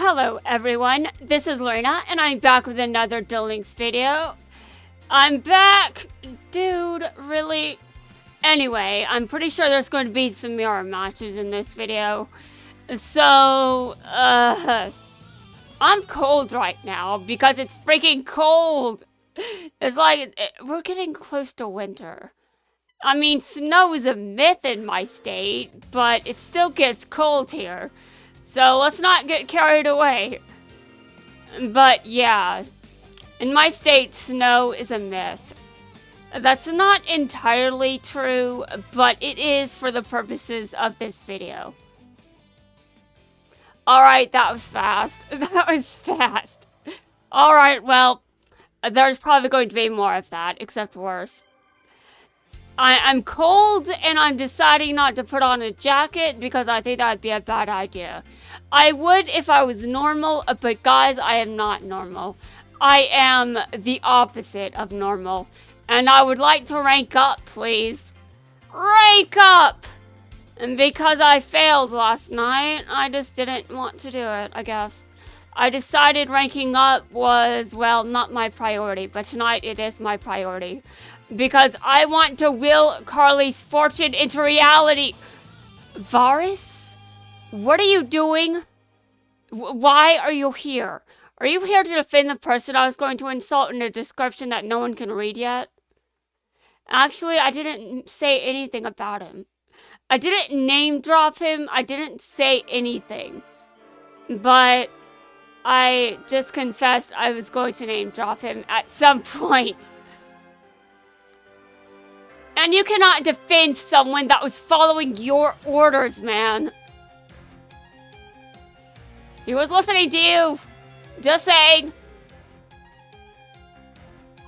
Hello everyone, this is Lorena and I'm back with another Duel Links video. I'm back! Dude, really? Anyway, I'm pretty sure there's going to be some mirror matches in this video. So, I'm cold right now because it's freaking cold! It's like, we're getting close to winter. I mean, snow is a myth in my state, but it still gets cold here. So let's not get carried away. But yeah, in my state, snow is a myth. That's not entirely true, but it is for the purposes of this video. Alright, that was fast. That was fast. Alright, well, there's probably going to be more of that, except worse. I'm cold and I'm deciding not to put on a jacket because I think that'd be a bad idea. I would if I was normal, but guys, I am not normal. I am the opposite of normal. And I would like to rank up, please. Rank up! And because I failed last night, I just didn't want to do it, I guess. I decided ranking up was, well, not my priority, but tonight it is my priority. Because I want to will Carly's fortune into reality. Varis? What are you doing? Why are you here? Are you here to defend the person I was going to insult in a description that no one can read yet? Actually, I didn't say anything about him. I didn't name drop him. I didn't say anything. But I just confessed I was going to name drop him at some point. And you cannot defend someone that was following your orders, man. He was listening to you. Just saying.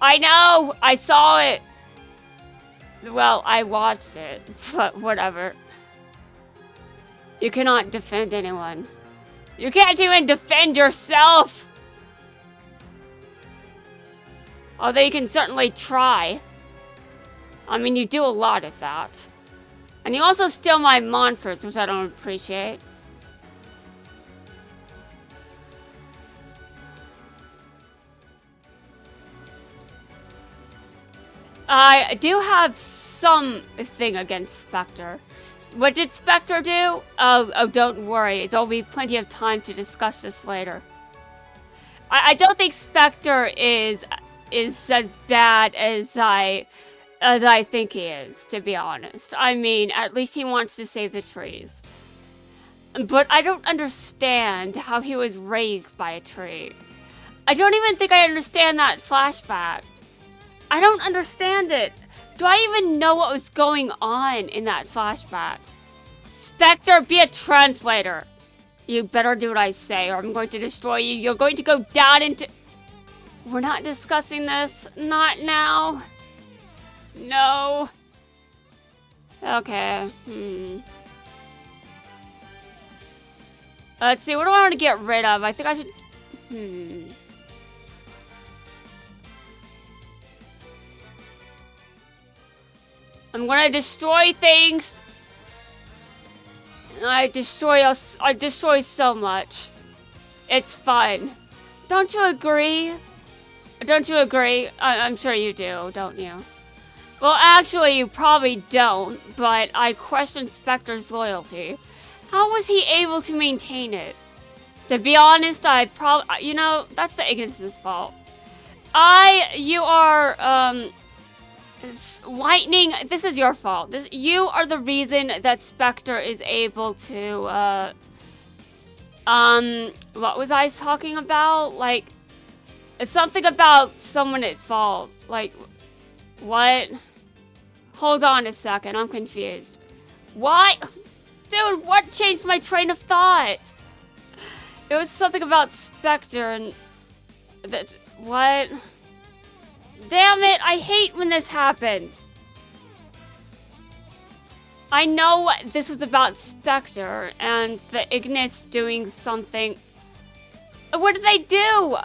I know. I saw it. Well, I watched it. But whatever. You cannot defend anyone. You can't even defend yourself. Although you can certainly try. I mean, you do a lot of that. And you also steal my monsters, which I don't appreciate. I do have something against Specter. What did Specter do? Oh, don't worry. There'll be plenty of time to discuss this later. I don't think Specter is as bad as I think he is, to be honest. I mean, at least he wants to save the trees. But I don't understand how he was raised by a tree. I don't even think I understand that flashback. I don't understand it. Do I even know what was going on in that flashback? Specter, be a translator. You better do what I say or I'm going to destroy you. You're going to go down into... We're not discussing this. Not now. No. Okay. Let's see. What do I want to get rid of? I think I should... I'm gonna destroy things. I destroy so much. It's fun. Don't you agree? Don't you agree? I'm sure you do, don't you? Well, actually, you probably don't, but I question Specter's loyalty. How was he able to maintain it? To be honest, you know, that's the Ignis's fault. You are, Lightning, this is your fault. You are the reason that Specter is able to, what was I talking about? Like, something about someone at fault. Like, what? Hold on a second, I'm confused. What? Dude, what changed my train of thought? It was something about Specter and... What? Damn it, I hate when this happens. I know this was about Specter and the Ignis doing something. What did they do?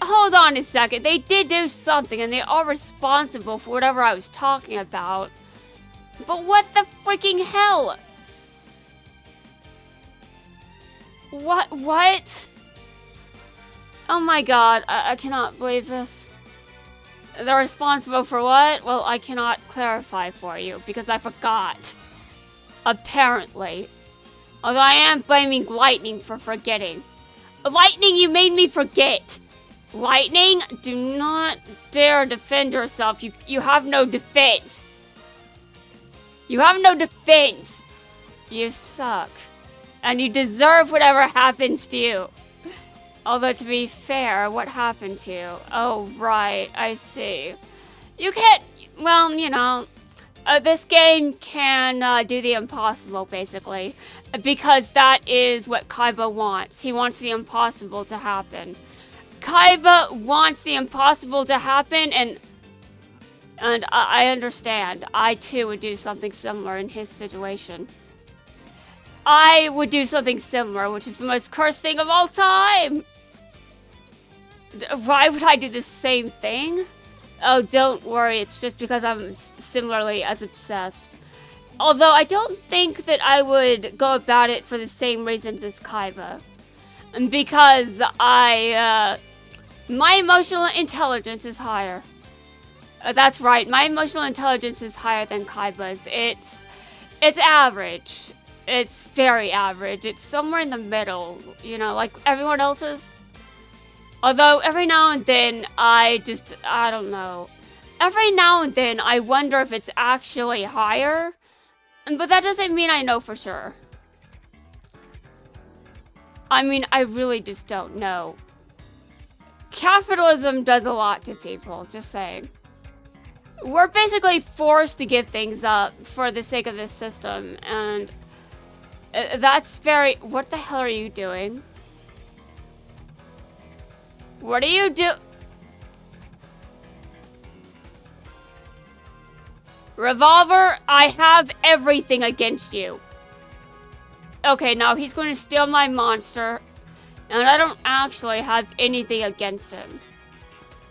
Hold on a second. They did do something and they are responsible for whatever I was talking about. But what the freaking hell? What? Oh my god, I cannot believe this. They're responsible for what? Well, I cannot clarify for you because I forgot. Apparently. Although I am blaming Lightning for forgetting. Lightning, you made me forget! Lightning, do not dare defend yourself. You have no defense. You have no defense. You suck. And you deserve whatever happens to you. Although, to be fair, what happened to you? Oh, right, I see. You can't, well, you know, this game can do the impossible, basically. Because that is what Kaiba wants. He wants the impossible to happen. Kaiba wants the impossible to happen, and I understand. I, too, would do something similar in his situation. I would do something similar, which is the most cursed thing of all time! Why would I do the same thing? Oh, don't worry, it's just because I'm similarly as obsessed. Although I don't think that I would go about it for the same reasons as Kaiba. Because my emotional intelligence is higher. That's right, my emotional intelligence is higher than Kaiba's. It's average. It's very average. It's somewhere in the middle, you know, like everyone else's. Although every now and then I don't know. Every now and then I wonder if it's actually higher. But that doesn't mean I know for sure. I mean, I really just don't know. Capitalism does a lot to people, just saying. We're basically forced to give things up for the sake of this system, and that's very... What the hell are you doing? What do you do? Revolver, I have everything against you. Okay, now he's going to steal my monster, and I don't actually have anything against him.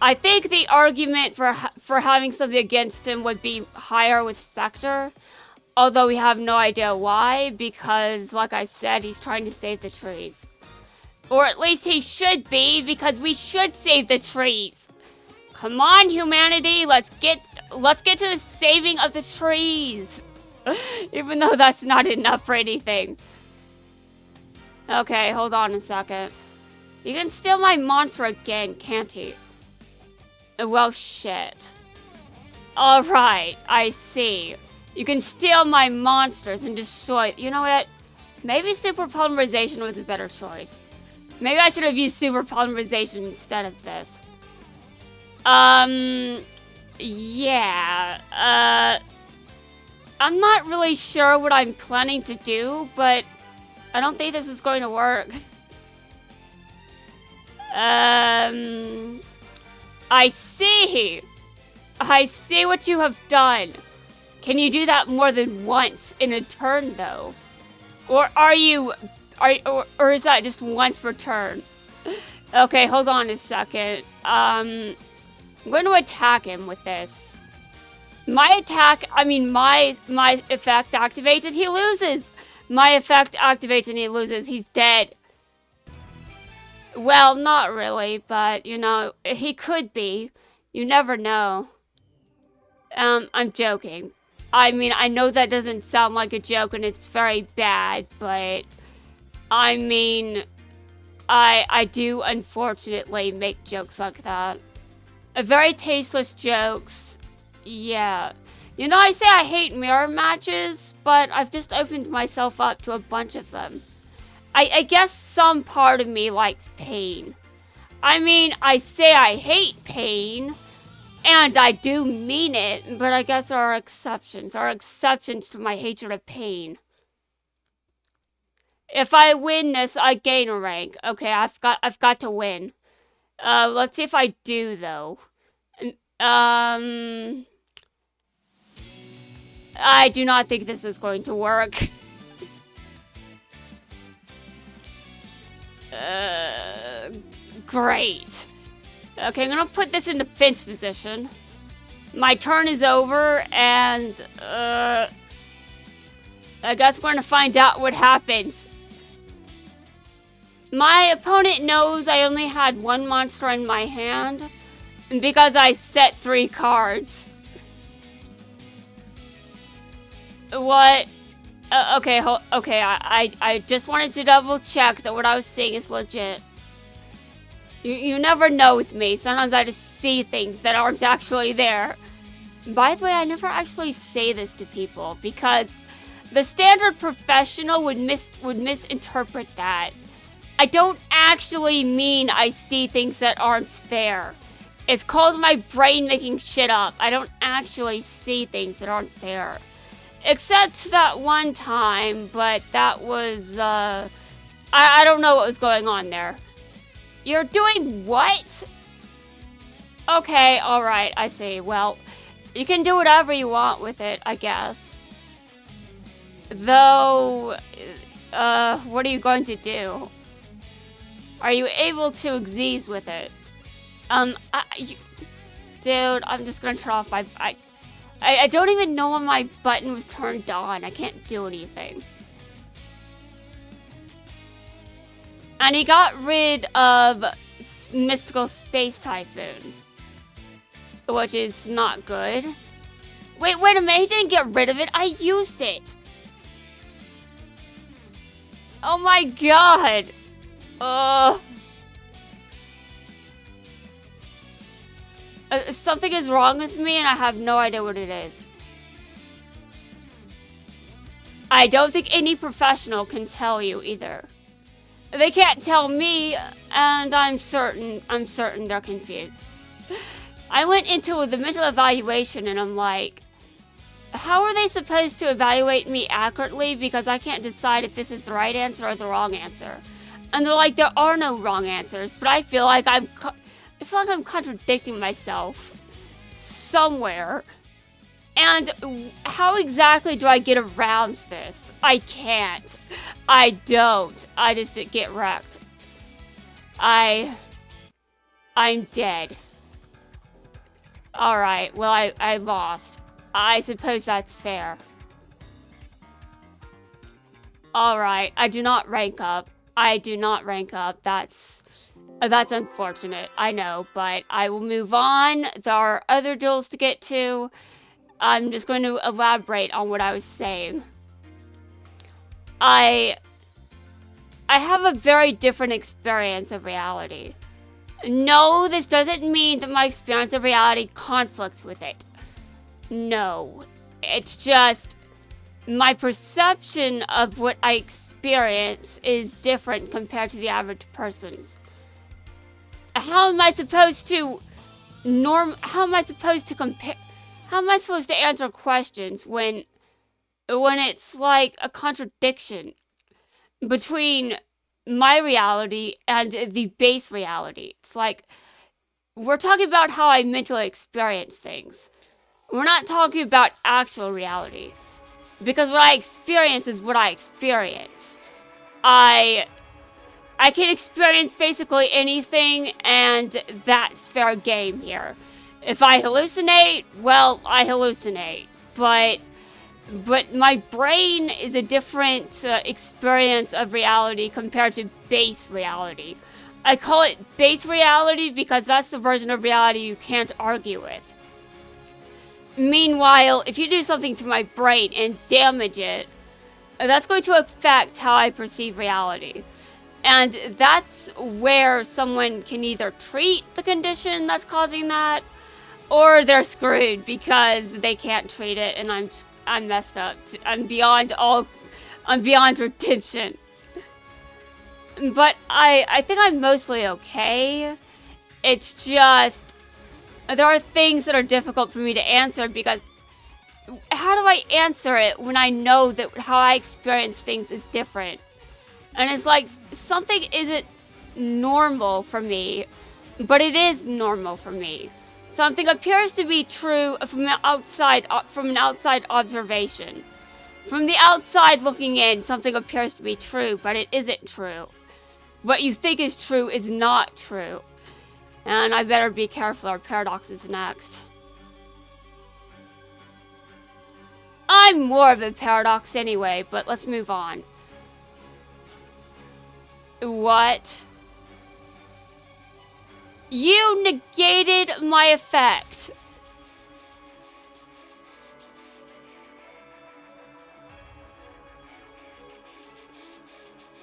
I think the argument for having something against him would be higher with Specter, although we have no idea why, because, like I said, he's trying to save the trees. Or at least he should be, because we should save the trees. Come on, humanity, let's get to the saving of the trees. Even though that's not enough for anything. Okay, hold on a second. You can steal my monster again, can't he? Well, shit. Alright, I see. You can steal my monsters and destroy... You know what? Maybe super polymerization was a better choice. Maybe I should have used super polymerization instead of this. Yeah. I'm not really sure what I'm planning to do, but I don't think this is going to work. I see. I see what you have done. Can you do that more than once in a turn, though? Or or is that just once per turn? Okay, hold on a second. I'm going to attack him with this. My effect activates and he loses. My effect activates and he loses. He's dead. Well, not really, but, you know, he could be. You never know. I'm joking. I mean, I know that doesn't sound like a joke and it's very bad, but... I mean, I do unfortunately make jokes like that. Very tasteless jokes. Yeah. You know, I say I hate mirror matches, but I've just opened myself up to a bunch of them. I guess some part of me likes pain. I mean, I say I hate pain, and I do mean it, but I guess there are exceptions. There are exceptions to my hatred of pain. If I win this, I gain a rank. Okay, I've got to win. Let's see if I do, though. I do not think this is going to work. Great. Okay, I'm gonna put this in defense position. My turn is over, and, I guess we're gonna find out what happens. My opponent knows I only had one monster in my hand because I set 3 cards. What? Okay, I just wanted to double check that what I was saying is legit. You never know with me. Sometimes I just see things that aren't actually there. By the way, I never actually say this to people because the standard professional would misinterpret that. I don't actually mean I see things that aren't there. It's called my brain making shit up. I don't actually see things that aren't there. Except that one time, but that was, I don't know what was going on there. You're doing what? Okay, alright, I see. Well, you can do whatever you want with it, I guess. Though, what are you going to do? Are you able to exease with it? Dude, I'm just gonna turn off my... I don't even know when my button was turned on. I can't do anything. And he got rid of Mystical Space Typhoon, which is not good. Wait a minute. He didn't get rid of it. I used it. Oh my god. Something is wrong with me and I have no idea what it is. I don't think any professional can tell you either. They can't tell me, and I'm certain they're confused. I went into the mental evaluation and I'm like, how are they supposed to evaluate me accurately because I can't decide if this is the right answer or the wrong answer? And they're like, there are no wrong answers, but I feel like I'm contradicting myself somewhere. And how exactly do I get around this? I can't. I don't. I just get wrecked. I'm dead. Alright, well, I lost. I suppose that's fair. Alright, I do not rank up. That's unfortunate, I know, but I will move on. There are other duels to get to. I'm just going to elaborate on what I was saying. I have a very different experience of reality. No, this doesn't mean that my experience of reality conflicts with it. No, it's just my perception of what I experience is different compared to the average person's. How am I supposed to answer questions when it's like a contradiction between my reality and the base reality? It's like, we're talking about how I mentally experience things. We're not talking about actual reality. Because what I experience is what I experience. I can experience basically anything, and that's fair game here. If I hallucinate, well, I hallucinate. But my brain is a different experience of reality compared to base reality. I call it base reality because that's the version of reality you can't argue with. Meanwhile, if you do something to my brain and damage it, that's going to affect how I perceive reality. And that's where someone can either treat the condition that's causing that, or they're screwed because they can't treat it, and I'm messed up. I'm beyond redemption. But I think I'm mostly okay. It's just, there are things that are difficult for me to answer because how do I answer it when I know that how I experience things is different? And it's like, something isn't normal for me, but it is normal for me. Something appears to be true from an outside observation. From the outside looking in, something appears to be true, but it isn't true. What you think is true is not true. And I better be careful, our paradox is next. I'm more of a paradox anyway, but let's move on. What? You negated my effect.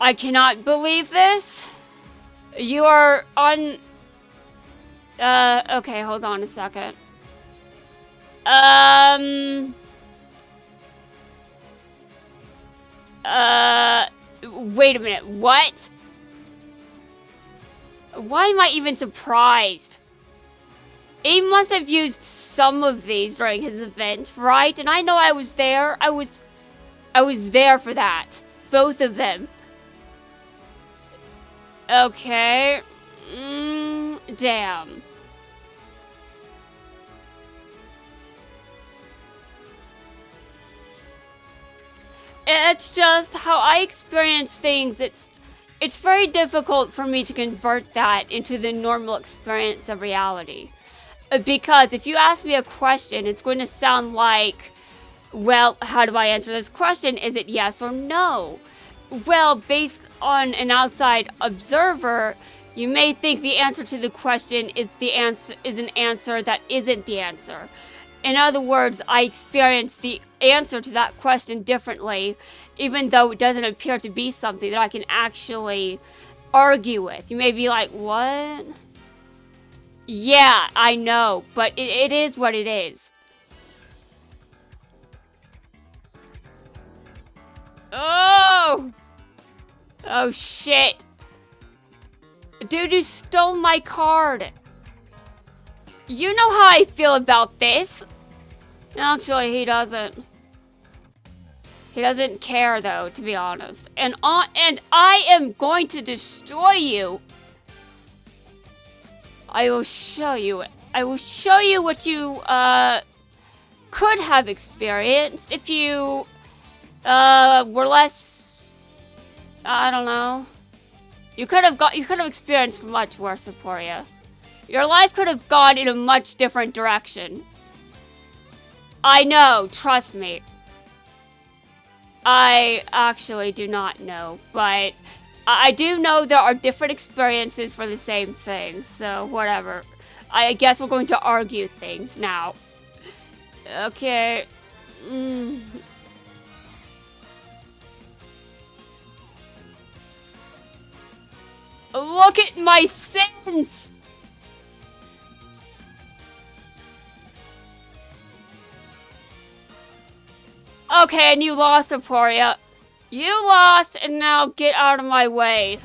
I cannot believe this. You are on... okay, hold on a second. Wait a minute, what? Why am I even surprised? He must have used some of these during his event, right? And I know I was there. I was there for that. Both of them. Okay. Damn. It's just how I experience things. It's very difficult for me to convert that into the normal experience of reality. Because if you ask me a question, it's going to sound like, well, how do I answer this question? Is it yes or no? Well, based on an outside observer, you may think the answer to the question is an answer that isn't the answer. In other words, I experience the answer to that question differently, even though it doesn't appear to be something that I can actually argue with. You may be like, what? Yeah, I know, but it is what it is. Oh! Oh, shit. Dude, you stole my card. You know how I feel about this. Actually, he doesn't. He doesn't care, though, to be honest. And I am going to destroy you. I will show you. I will show you what you could have experienced if you were less. I don't know. You could have experienced much worse, Aporia. Your life could have gone in a much different direction. I know, trust me. I actually do not know, but I do know there are different experiences for the same thing, so whatever. I guess we're going to argue things now. Okay. Look at my sins! Okay, and you lost, Aporia. You lost, and now get out of my way.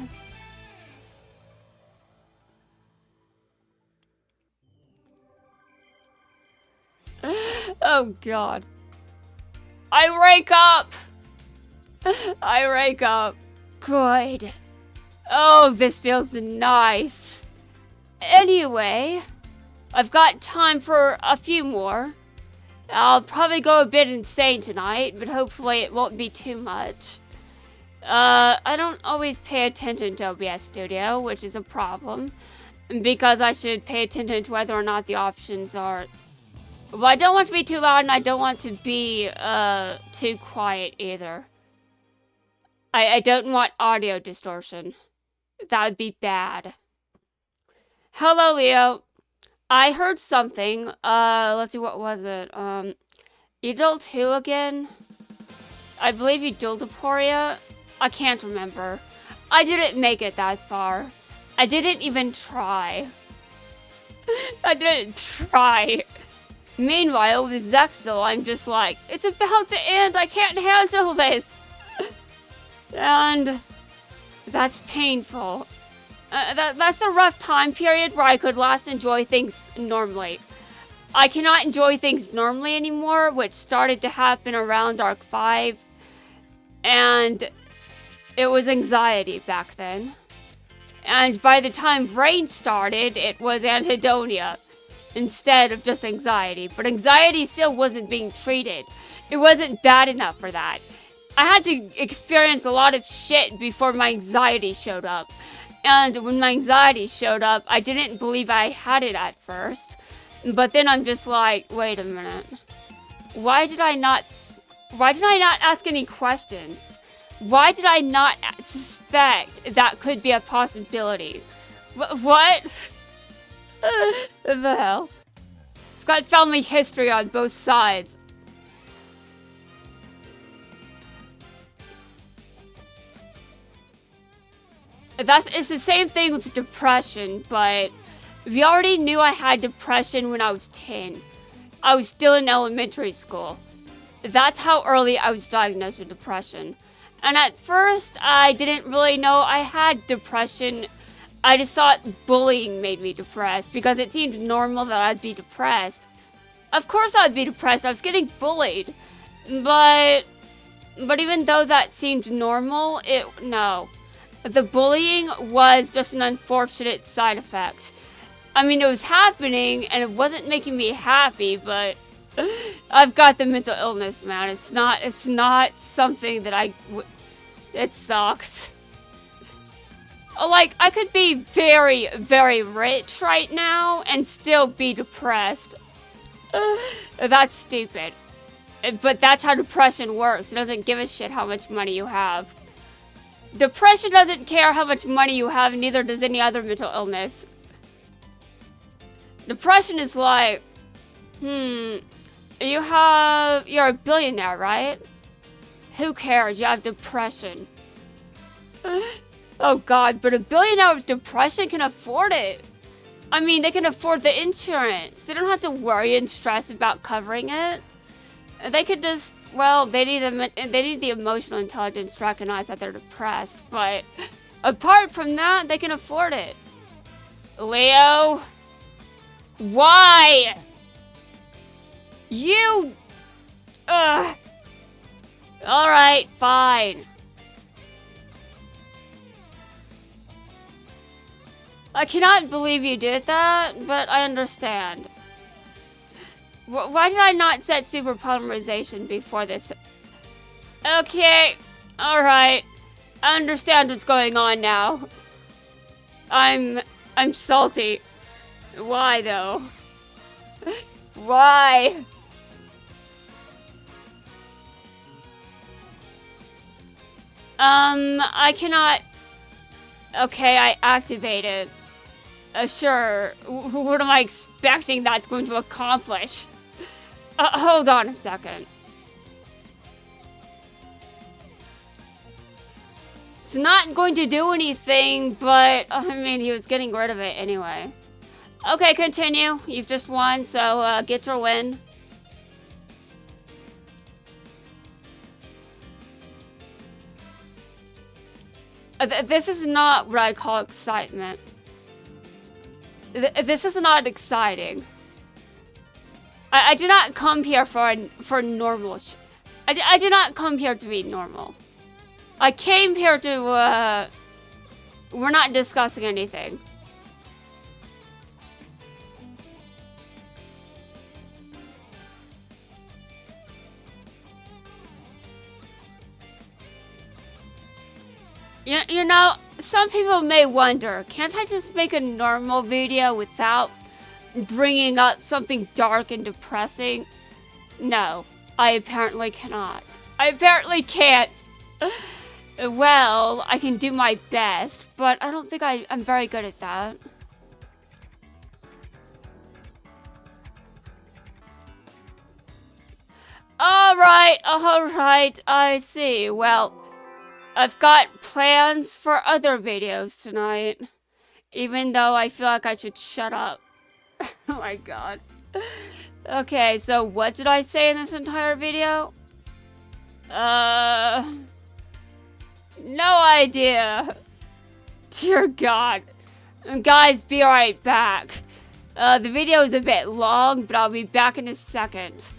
Oh, God. I rank up! I rank up. Good. Oh, this feels nice. Anyway, I've got time for a few more. I'll probably go a bit insane tonight, but hopefully it won't be too much. I don't always pay attention to OBS Studio, which is a problem, because I should pay attention to whether or not the options are... Well, I don't want to be too loud, and I don't want to be too quiet either. I don't want audio distortion. That would be bad. Hello, Leo. I heard something. Let's see, what was it? You dueled who again? I believe you dueled Aporia. I can't remember. I didn't make it that far. I didn't even try. I didn't try. Meanwhile, with Zexel, I'm just like, it's about to end. I can't handle this. And that's painful. That's a rough time period where I could last enjoy things normally. I cannot enjoy things normally anymore, which started to happen around Arc 5. And it was anxiety back then. And by the time Rain started, it was anhedonia instead of just anxiety. But anxiety still wasn't being treated. It wasn't bad enough for that. I had to experience a lot of shit before my anxiety showed up. And when my anxiety showed up, I didn't believe I had it at first. But then I'm just like, wait a minute. Why did I not ask any questions? Why did I not suspect that could be a possibility? What? The hell? I've got family history on both sides. It's the same thing with depression, but we already knew I had depression when I was 10. I was still in elementary school. That's how early I was diagnosed with depression. And at first, I didn't really know I had depression. I just thought bullying made me depressed because it seemed normal that I'd be depressed. Of course I'd be depressed, I was getting bullied. But even though that seemed normal, no. The bullying was just an unfortunate side effect. I mean, it was happening and it wasn't making me happy, but I've got the mental illness, man. It's not something that it sucks. Like, I could be very, very rich right now and still be depressed. That's stupid. But that's how depression works. It doesn't give a shit how much money you have. Depression doesn't care how much money you have, neither does any other mental illness. Depression is like, you're a billionaire, right? Who cares? You have depression. Oh god, but a billionaire with depression can afford it. I mean, they can afford the insurance. They don't have to worry and stress about covering it. They could just, well, they need the emotional intelligence to recognize that they're depressed, but apart from that, they can afford it. Leo? Why? You... Alright, fine. I cannot believe you did that, but I understand. Why did I not set super polymerization before this? Okay, alright. I understand what's going on now. I'm salty. Why though? Why? I cannot... Okay, I activated. Sure. What am I expecting that's going to accomplish? Hold on a second. It's not going to do anything, but, I mean, he was getting rid of it anyway. Okay, continue. You've just won, so, get your win. This is not what I call excitement. This is not exciting. I did not come here for normal I did not come here to be normal. I came here to, we're not discussing anything. You know, some people may wonder, can't I just make a normal video without bringing up something dark and depressing? No, I apparently cannot. I apparently can't. Well, I can do my best, but I don't think I'm very good at that. Alright, I see. Well, I've got plans for other videos tonight, even though I feel like I should shut up. Oh my god. Okay, so what did I say in this entire video? No idea. Dear god. Guys, be right back. The video is a bit long, but I'll be back in a second.